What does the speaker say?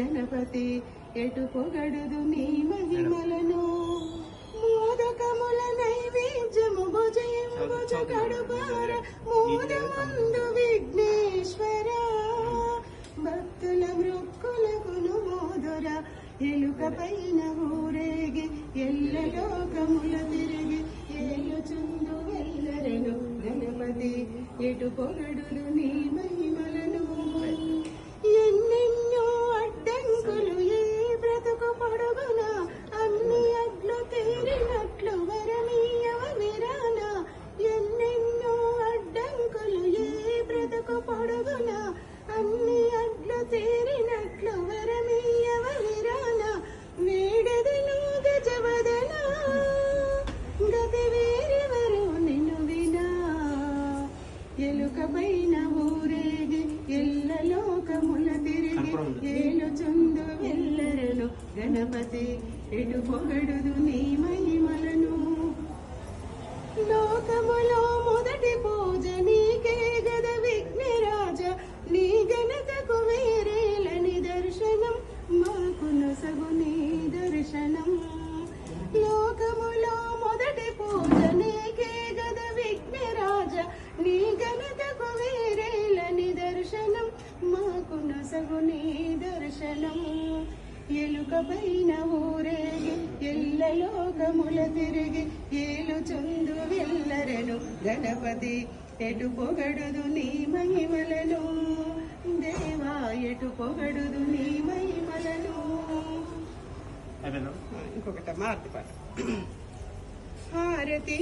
గణపతి ఎటు పొగడుదు నీ మహిమలను మోదకముల నైవేద్యము భుజయింబుచ కడుపార మోదమందు విఘ్నేశ్వర భక్తుల మృక్కులకును మోదుర ఎలుక పైన ఊరేగి ఎల్ల లోకముల తిరిగి ఏలుచుందు వెల్లరను గణపతి ఎటు పొగడుదు నీ మహిమలను ఎన్నెన్నో అడ్డంకులు ఏ బ్రతుకు పొడుగున అన్ని అడ్లు తీరినట్లు వరమీయవ విరాన ఎన్నెన్నో అడ్డంకులు ఏ బ్రతుకు పొడుగున అన్ని అడ్లు తీరినట్లు వరమీయవ విరాన వేడదను గజవదన గతి వేరెవరు నిన్ను వినా ఎలుక పైన ఊరేగి ఎల్ల లోకముల తిరిగి ఏలుచుందు వెల్లరను గణపతి ఎటు పొగడుదు నీ మహిమలను లోకములో మొదటి పూజ నీకే గద విఘ్నరాజ నీ ఘనతకు వేరేల నిదర్శనం మాకు నొసగు నీ దర్శనం లోకములో మొదటి పూజ నీకే గద విఘ్నరాజ నీ ఘనతకు వేరేల నిదర్శనం మాకు నొసగు నీ దర్శనం ఎలుక పైన ఊరేగి ఎల్ల లోకముల తిరిగి ఏలుచుందు వెల్లరను గణపతి ఎటు పొగడుదు నీ మహిమలను దేవా ఎటు పొగడుదు నీ మహిమలను ఇంకొకట మార్తి పాట హారతి